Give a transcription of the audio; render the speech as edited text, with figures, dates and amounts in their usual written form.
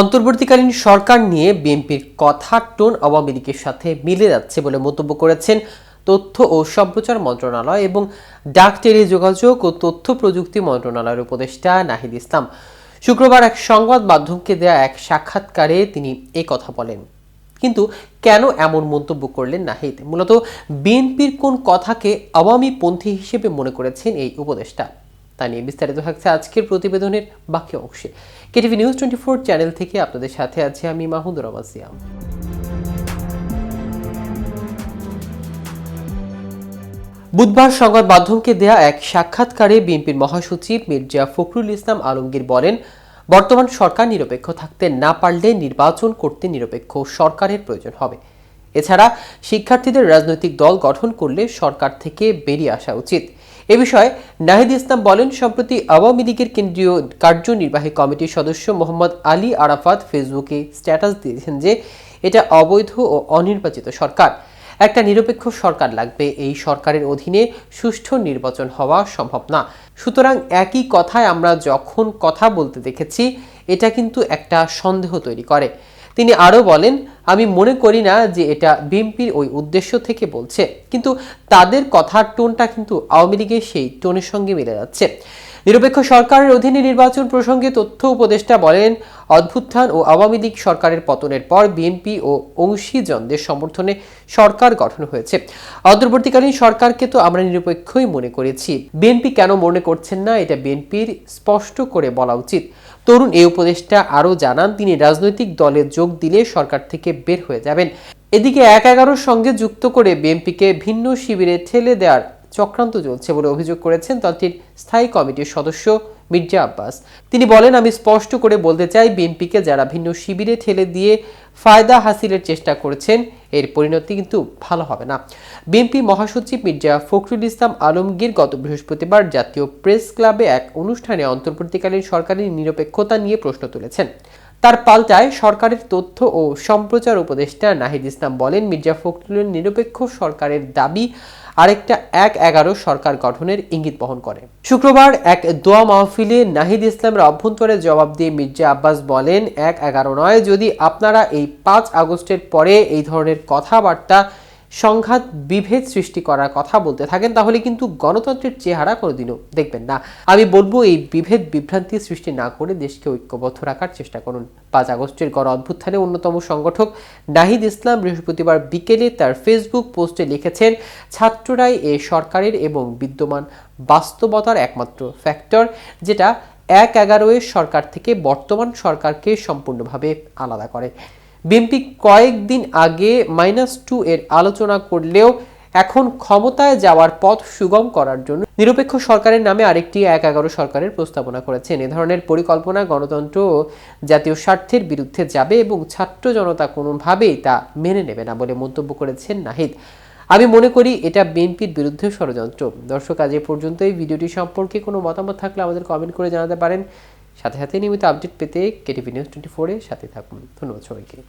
অন্তর্বর্তীকালীন সরকার নিয়ে বিএনপির কথার টোন আওয়ামী লীগের সাথে মিলে যাচ্ছে বলে মন্তব্য করেছেন তথ্য ও সম্প্রচার মন্ত্রণালয় এবং ডাক টেলিযোগাযোগ ও তথ্য প্রযুক্তি মন্ত্রণালয়ের উপদেষ্টা নাহিদ ইসলাম। শুক্রবার এক সংবাদ মাধ্যমকে দেয়া এক সাক্ষাৎকারে তিনি এই কথা বলেন। কিন্তু কেন এমন মন্তব্য করলেন নাহিদ? মূলত বিএনপির কোন কথাকে আওয়ামী পন্থী হিসেবে মনে করেছেন এই উপদেষ্টা, তা নিয়ে বিস্তারিত থাকছে আজকের প্রতিবেদনের বাকি অংশে। কেটিভি নিউজ 24 চ্যানেল থেকে আপনাদের সাথে আছি আমি মাহমুদুর রহমান সিয়াম। বুধবার সংবাদ মাধ্যমকে দেয়া এক সাক্ষাৎকারে বিএনপির মহাসচিব মির্জা ফখরুল ইসলাম আলমগীর বলেন, বর্তমান সরকার নিরপেক্ষ থাকতে না পারলে নির্বাচন করতে নিরপেক্ষ সরকারের প্রয়োজন হবে। এছাড়া শিক্ষার্থীদের রাজনৈতিক দল গঠন করলে সরকার থেকে বেরিয়ে আসা উচিত। এ বিষয়ে নাহিদ ইসলাম বলেন, সম্প্রতি আওয়ামী লীগের কেন্দ্রীয় কার্যনির্বাহী কমিটির সদস্য মোহাম্মদ আলী আরাফাত ফেসবুকে স্ট্যাটাস দিয়েছেন যে এটা অবৈধ ও অনির্বাচিত সরকার। একটা নিরপেক্ষ সরকার লাগবে। এই সরকারের অধীনে সুষ্ঠু নির্বাচন হওয়া সম্ভব না। সুতরাং একই কথায় আমরা যখন কথা বলতে দেখেছি, এটা কিন্তু একটা সন্দেহ তৈরি করে। তিনি আরও বলেন, আমি মনে করি না যে এটা বিএনপির ওই উদ্দেশ্য থেকে বলছে, কিন্তু তাদের কথার টোনটা কিন্তু আওয়ামী লীগের সেই টোনের সঙ্গে মিলে যাচ্ছে। নিরপেক্ষ সরকারের অধীনে নির্বাচন প্রসঙ্গে তথ্য উপদেষ্টা বলেন, অভ্যুত্থান ও আওয়ামী লীগ সরকারের পতনের পর বিএনপি ও অংশীজনদের সমর্থনে সরকার গঠন হয়েছে। অন্তর্বর্তীকালীন সরকারকে তো আমরা নিরপেক্ষই মনে করেছি। বিএনপি কেন মনে করছেন না, এটা বিএনপির স্পষ্ট করে বলা উচিত। তরুণ এই উপদেষ্টা আরও জানান, তিনি রাজনৈতিক দলে যোগ দিলে সরকার থেকে বের হয়ে যাবেন। এদিকে ১/১১ সঙ্গে যুক্ত করে বিএনপিকে ভিন্ন শিবিরে ঠেলে দেওয়ার চক্রান্ত চলছে বলে অভিযোগ করেছেন দলটির স্থায়ী কমিটির সদস্য মির্জা আব্বাস। তিনি বলেন, আমি স্পষ্ট করে বলতে চাই, বিএনপিকে যারা ভিন্ন শিবিরে ঠেলে দিয়ে ফায়দা হাসিলের চেষ্টা করেছেন, এর পরিণতি কিন্তু ভালো হবে না। বিএনপি মহাসচিব মির্জা ফখরুল ইসলাম আলমগীর গত বৃহস্পতিবার জাতীয় প্রেস ক্লাবে এক অনুষ্ঠানে অন্তর্বর্তীকালীন সরকারের নিরপেক্ষতা নিয়ে প্রশ্ন তুলেছেন। তার পাল্টায় সরকারের তথ্য ও সম্প্রচার উপদেষ্টা নাহিদ ইসলাম বলেন, মির্জা ফখরুলের নিরপেক্ষ সরকারের দাবি আরেকটা ১/১১ সরকার গঠনের ইঙ্গিত বহন করে। শুক্রবার এক দোয়া মাহফিলে নাহিদ ইসলামের অভ্যন্তরে জবাব দিয়ে মির্জা আব্বাস বলেন, ১/১১ নয়, যদি আপনারা এই ৫ আগস্টের পরে এই ধরনের কথাবার্তা সংঘাত বিভেদ সৃষ্টি করার কথা বলতে থাকেন, তাহলে কিন্তু গণতন্ত্রের চেহারা কোনোদিনও দেখবেন না। আমি বলবো, এই বিভেদ বিভ্রান্তি সৃষ্টি না করে দেশকে ঐক্যবদ্ধ রাখার চেষ্টা করুন। ৫ আগস্টের গণ অভ্যুত্থানে অন্যতম সংগঠক নাহিদ ইসলাম বৃহস্পতিবার বিকেলে তার ফেসবুক পোস্টে লিখেছেন, ছাত্ররাই এ সরকারের এবং বিদ্যমান বাস্তবতার একমাত্র ফ্যাক্টর, যেটা ১/১১ সরকার থেকে বর্তমান সরকারকে সম্পূর্ণভাবে আলাদা করে। বিএনপি কয়েকদিন আগে -2 এর আলোচনা করলেও এখন ক্ষমতায় যাওয়ার পথ সুগম করার জন্য নিরপেক্ষ সরকারের নামে আরেকটি ১/১১ সরকারের প্রস্তাবনা করেছেন। এ ধরনের পরিকল্পনা গণতন্ত্র ও জাতীয় স্বার্থের বিরুদ্ধে যাবে এবং ছাত্র জনতা কোনোভাবেই তা মেনে নেবে না বলে মন্তব্য করেছেন নাহিদ। আমি মনে করি এটা বিএনপির বিরুদ্ধে ষড়যন্ত্র। দর্শক, আজ এ পর্যন্ত। এই ভিডিওটি সম্পর্কে কোনো মতামত থাকলে আমাদের কমেন্ট করে জানাতে পারেন। সাথে সাথে নিয়মিত আপডেট পেতে কেটিভি নিউজ 24 এর সাথে থাকুন। ধন্যবাদ সবাইকে।